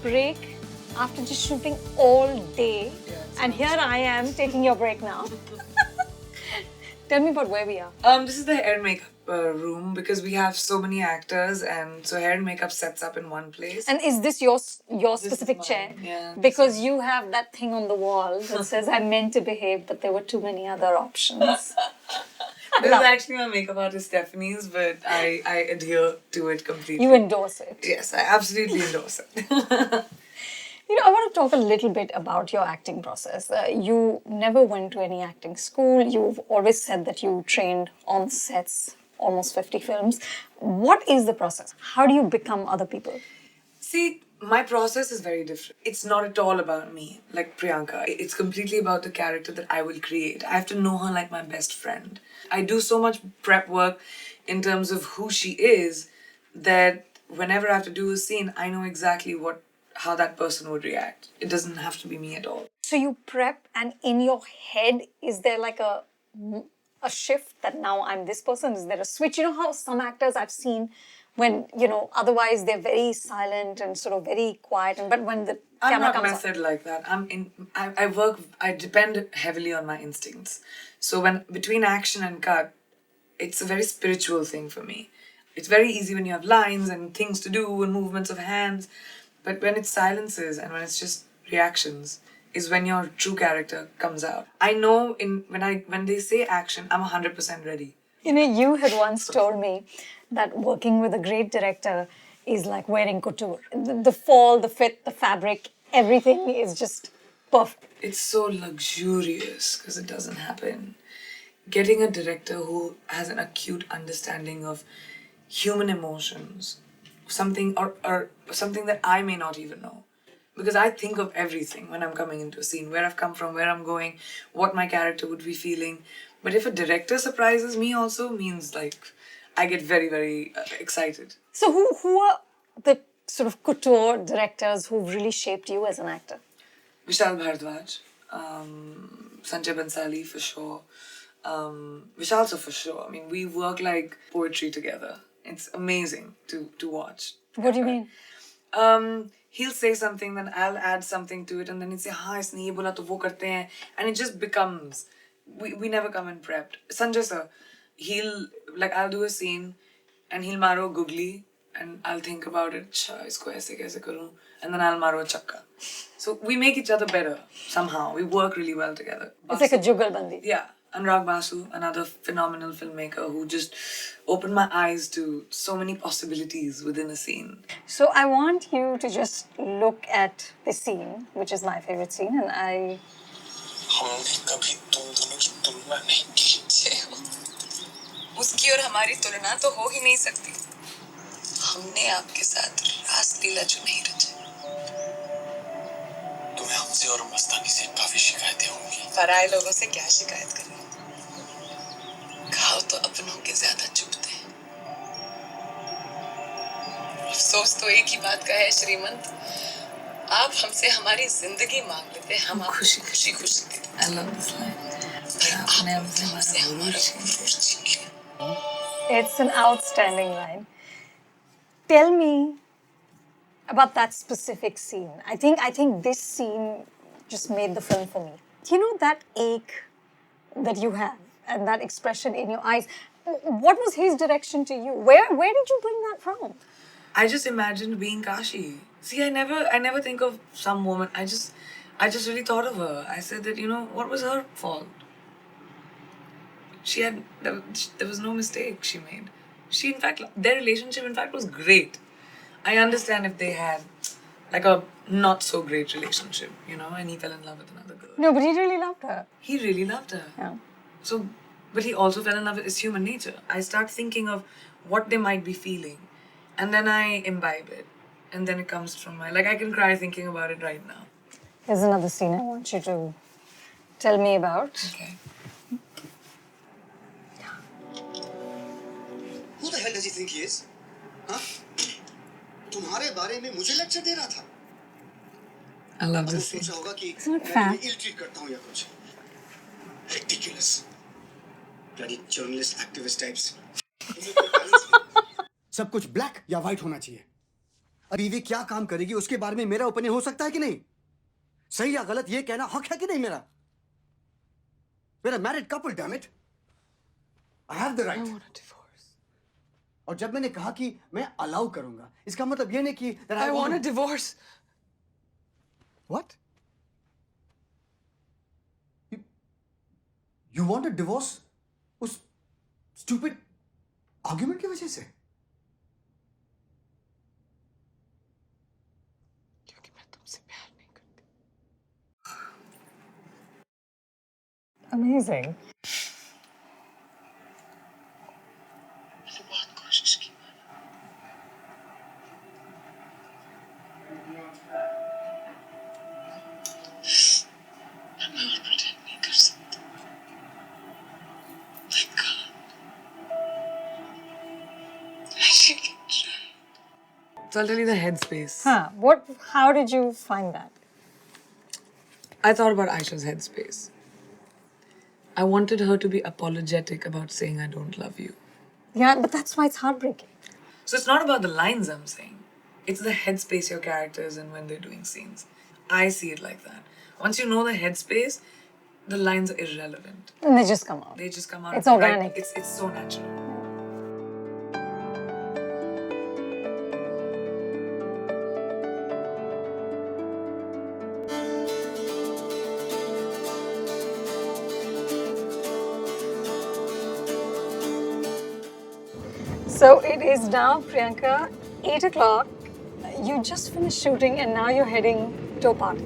break after just shooting all day. And here I am taking your break now. Tell me about where we are. This is the hair and makeup room because we have so many actors, and so hair and makeup sets up in one place. And is this your specific chair? Yeah. Because you have that thing on the wall that says, I meant to behave, but there were too many other options. This is actually my makeup artist Stephanie's, but I adhere to it completely. You endorse it. Yes, I absolutely endorse it. I want to talk a little bit about your acting process. You never went to any acting school. You've always said that you trained on sets, almost 50 films. What is the process? How do you become other people? See, my process is very different. It's not at all about me, like Priyanka. It's completely about the character that I will create. I have to know her like my best friend. I do so much prep work in terms of who she is that whenever I have to do a scene, I know exactly how that person would react. It doesn't have to be me at all. So you prep, and in your head, is there like a shift that now I'm this person? Is there a switch? You know how some actors I've seen when, otherwise they're very silent and sort of very quiet, but when the camera comes on. I'm not method like that. I depend heavily on my instincts. So when between action and cut, it's a very spiritual thing for me. It's very easy when you have lines and things to do and movements of hands. But when it's silences and when it's just reactions is when your true character comes out. I know when they say action, I'm 100% ready. You had once told me that working with a great director is like wearing couture. The fall, the fit, the fabric, everything is just perfect. It's so luxurious because it doesn't happen. Getting a director who has an acute understanding of human emotions, something or something that I may not even know. Because I think of everything when I'm coming into a scene, where I've come from, where I'm going, what my character would be feeling. But if a director surprises me also means like I get very, very excited. So who are the sort of couture directors who've really shaped you as an actor? Baradwaj, Sanjay Bansali for sure. Vishal's for sure. I mean, we work like poetry together. It's amazing to watch. What do you mean? He'll say something, then I'll add something to it, and then he'll say, हाँ इसने ये बोला तो वो करते हैं, and it just becomes. We never come in prepped. Sanjay sir, I'll do a scene, and he'll maro googly, and I'll think about it. अच्छा इसको ऐसे कैसे करूँ, and then I'll maro a chakka. So we make each other better somehow. We work really well together. It's like a jugalbandi. Yeah. Anurag Basu, another phenomenal filmmaker who just opened my eyes to so many possibilities within a scene. So I want you to just look at this scene, which is my favorite scene, and I... हमने कभी तुम दोनों की तुलना नहीं की। उसकी और हमारी तुलना तो हो ही नहीं सकती। हमने आपके साथ रासलीला जो नहीं रची। तुम्हें हमसे और मस्तानी से काफी शिकायतें होंगी। पराये लोगों से क्या शिकायत करें? घाव तो अपनों के ज्यादा चुभते हैं। अफसोस तो एक ही बात का है श्रीमंत, आप हमसे हमारी जिंदगी मांग लेते, हम आपको खुशी खुशी खुशी देते। I love this line. It's an outstanding line. Tell me about that specific scene. I think this scene just made the film for me. You know that ache that you have and that expression in your eyes. What was his direction to you? Where did you bring that from? I just imagined being Kashi. See, I never think of some woman. I just really thought of her. I said that, what was her fault? There was no mistake she made. Their relationship, in fact, was great. I understand if they had, like, a not so great relationship, and he fell in love with another girl. No, but he really loved her. He really loved her. Yeah. So, but he also fell in love with his human nature. I start thinking of what they might be feeling, and then I imbibe it. And then it comes from I can cry thinking about it right now. Here's another scene I want you to tell me about. Okay. Who the hell does he think he is? Huh? तुम्हारे बारे में मुझे lecture दे रहा था। I love this scene. सोचा होगा कि not मैं fair. इल ट्रीट करता हूँ या कुछ। Ridiculous. Bloody journalist activist types. सब कुछ ब्लैक या व्हाइट होना चाहिए। बीवी क्या काम करेगी उसके बारे में मेरा ओपिनियन हो सकता है कि नहीं? सही या गलत ये कहना हक है कि नहीं मेरा? We're a married couple, damn it. I have the I right. want a divorce. और जब मैंने कहा कि मैं अलाउ करूंगा, इसका मतलब ये नहीं कि that I want a divorce. What? You want a divorce? उस stupid argument की वजह से? क्योंकि मैं तुमसे प्यार नहीं करती. Amazing. मैंने बहुत कोशिश की. मैं और pretend नहीं कर सकती. I can't. I can try. So I'll tell you the headspace. How did you find that? I thought about Aisha's headspace. I wanted her to be apologetic about saying I don't love you. Yeah, but that's why it's heartbreaking. So it's not about the lines I'm saying. It's the headspace your character is in when they're doing scenes. I see it like that. Once you know the headspace, the lines are irrelevant. And they just come out. They just come out. It's organic. It's so natural. So it is now, Priyanka, 8 o'clock. You just finished shooting and now you're heading to a party.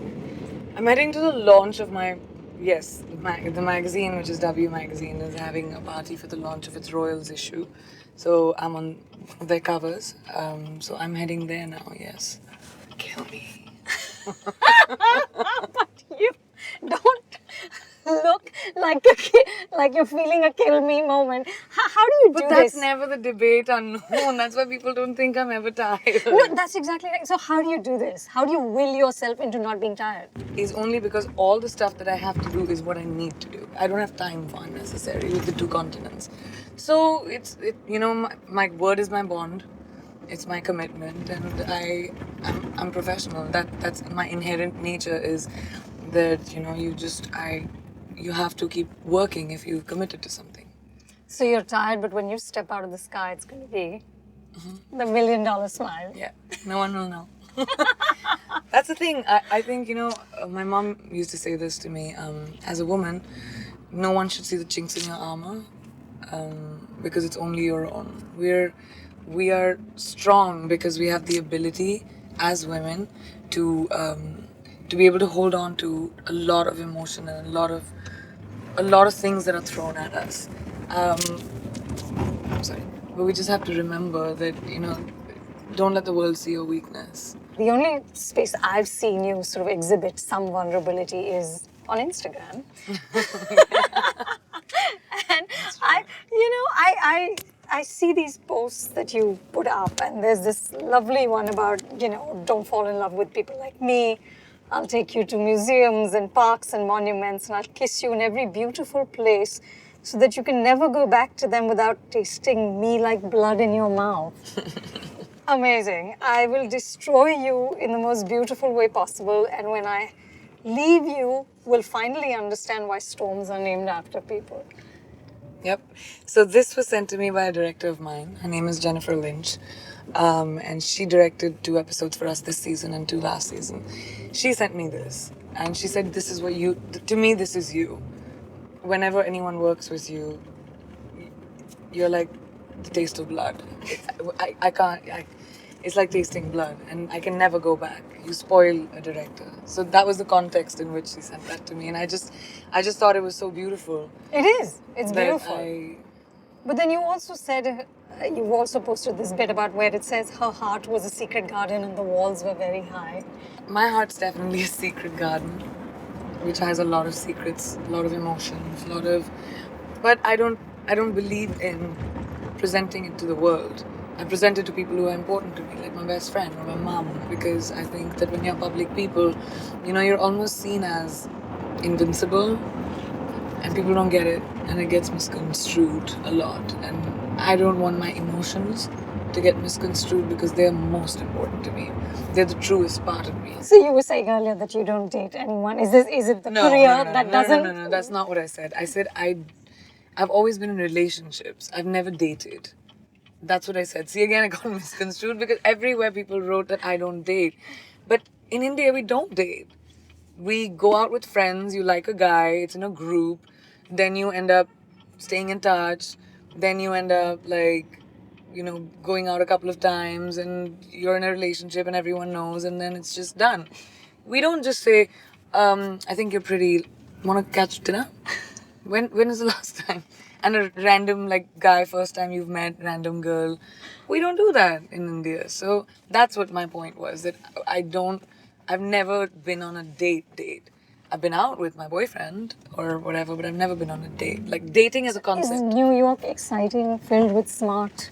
I'm heading to the launch of my, yes, the magazine, which is W Magazine, is having a party for the launch of its Royals issue. So I'm on their covers. So I'm heading there now, yes. Kill me. But you don't look like you're feeling a kill me moment. How do you do But that's this? never the debate unknown. That's why people don't think I'm ever tired. No, that's exactly right. So how do you do this? How do you will yourself into not being tired? Is only because all the stuff that I have to do is what I need to do. I don't have time for unnecessary with the two continents. So my word is my bond. It's my commitment, and I'm professional. That's my inherent nature is that you have to keep working if you've committed to something. So you're tired, but when you step out of the sky, it's going to be the $1 million smile. Yeah, no one will know. That's the thing. I think, my mom used to say this to me. As a woman, no one should see the chinks in your armor because it's only your own. We are strong because we have the ability as women to be able to hold on to a lot of emotion and a lot of things that are thrown at us. I'm sorry, but we just have to remember that don't let the world see your weakness. The only space I've seen you sort of exhibit some vulnerability is on Instagram. And I see these posts that you put up, and there's this lovely one about, don't fall in love with people like me. I'll take you to museums and parks and monuments, and I'll kiss you in every beautiful place so that you can never go back to them without tasting me like blood in your mouth. Amazing. I will destroy you in the most beautiful way possible, and when I leave you, we'll finally understand why storms are named after people. Yep. So this was sent to me by a director of mine. Her name is Jennifer Lynch. And she directed 2 episodes for us this season and 2 last season. She sent me this. And she said, this is what to me, this is you. Whenever anyone works with you, you're like the taste of blood. I can't, it's like tasting blood, and I can never go back. You spoil a director. So that was the context in which she sent that to me, and I just thought it was so beautiful. It is. It's beautiful. I, But then you also said, you also posted this bit about where it says her heart was a secret garden and the walls were very high. My heart's definitely a secret garden, which has a lot of secrets, a lot of emotions, but I don't believe in presenting it to the world. I present it to people who are important to me, like my best friend or my mom, because I think that when you're public people, you're almost seen as invincible, and people don't get it, and it gets misconstrued a lot. And I don't want my emotions to get misconstrued because they are most important to me. They're the truest part of me. So you were saying earlier that you don't date anyone. Is it the career that doesn't? No. That's not what I said. I said I've always been in relationships. I've never dated. That's what I said. See, again, I got misconstrued because everywhere people wrote that I don't date. But in India, we don't date. We go out with friends, you like a guy, it's in a group, then you end up staying in touch, then you end up going out a couple of times and you're in a relationship and everyone knows and then it's just done. We don't just say, I think you're pretty, wanna catch dinner? When is the last time? And a random guy, first time you've met, random girl. We don't do that in India. So that's what my point was, that I've never been on a date. I've been out with my boyfriend or whatever, but I've never been on a date. Like dating as a Is concept. New York exciting, filled with smart,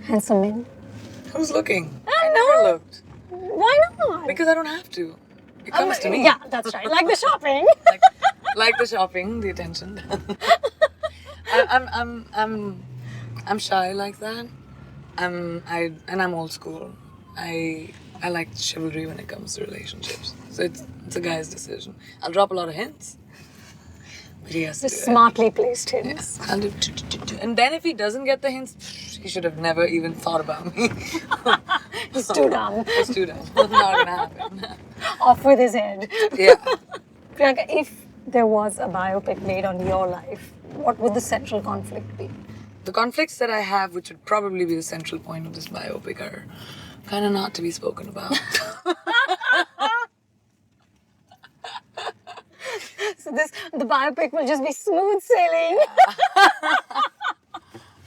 handsome men? Who's looking? I I know. never looked. Why not? Because I don't have to. It comes to me. Yeah, that's right. Like the shopping. Like the shopping, the attention. I'm shy like that. I'm old school. I like chivalry when it comes to relationships. So it's a guy's decision. I'll drop a lot of hints. But he has to Just do it. smartly placed hints. I'll do and then if he doesn't get the hints, he should have never even thought about me. He's too dumb. It's too dumb. Not gonna happen. Off with his head. Yeah. Priyanka, if there was a biopic made on your life, what would the central conflict be? The conflicts that I have, which would probably be the central point of this biopic, are kind of not to be spoken about. So the biopic will just be smooth sailing.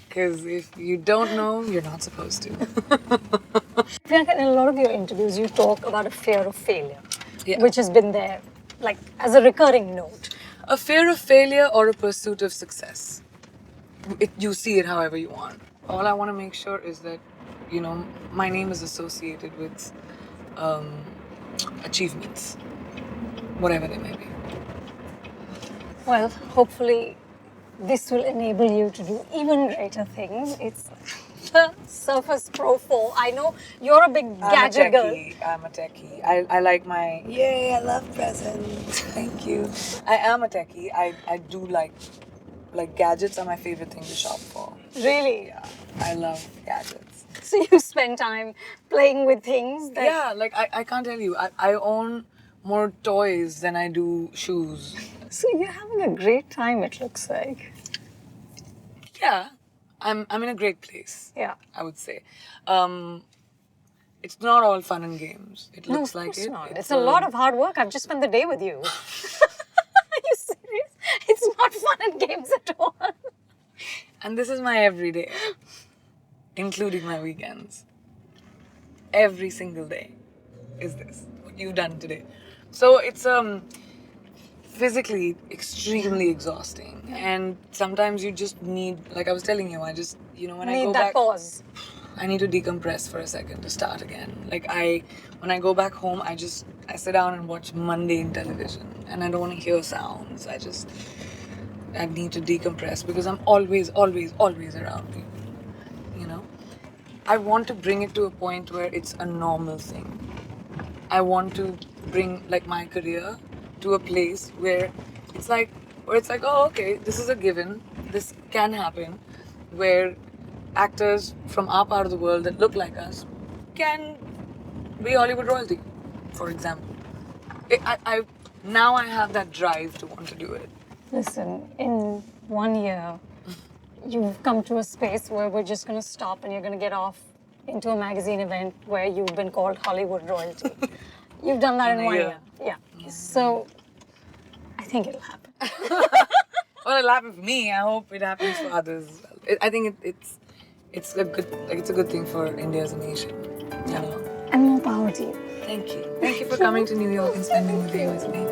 Because if you don't know, you're not supposed to. Priyanka, in a lot of your interviews, you talk about a fear of failure, Yeah. which has been there, as a recurring note. A fear of failure or a pursuit of success. You see it however you want. All I want to make sure is that, my name is associated with achievements, whatever they may be. Well, hopefully, this will enable you to do even greater things. It's the Surface Pro 4. I know you're a big gadget girl. I'm a techie. I like my, yay, I love presents. Thank you. I am a techie. I do like gadgets are my favorite thing to shop for. Really? Yeah, I love gadgets. So you spend time playing with things that... Yeah, I can't tell you. I own more toys than I do shoes. So you're having a great time, it looks like. Yeah, I'm in a great place. Yeah. I would say. It's not all fun and games. It looks No, of like course it. not. It's a lot of hard work. I've just spent the day with you. Are you serious? It's not fun and games at all. And this is my everyday, including my weekends. Every single day is this, what you've done today. So it's physically extremely exhausting. And sometimes you just need, like I was telling you, I just, when I go back... pause. I need to decompress for a second to start again. When I go back home, I sit down and watch mundane television and I don't want to hear sounds. I need to decompress because I'm always around people, I want to bring it to a point where it's a normal thing. I want to bring my career to a place where it's like, oh, okay, this is a given. This can happen, where actors from our part of the world that look like us can be Hollywood royalty, for example. Now I have that drive to want to do it. Listen, in 1 year, you've come to a space where we're just going to stop and you're going to get off into a magazine event where you've been called Hollywood royalty. You've done that in 1 year. Yeah. So, I think it'll happen. Well, it'll happen for me. I hope it happens for others as well. I think it's a good thing for India as a nation. And more power to you. Thank you. Thank you for coming to New York and spending the day with me.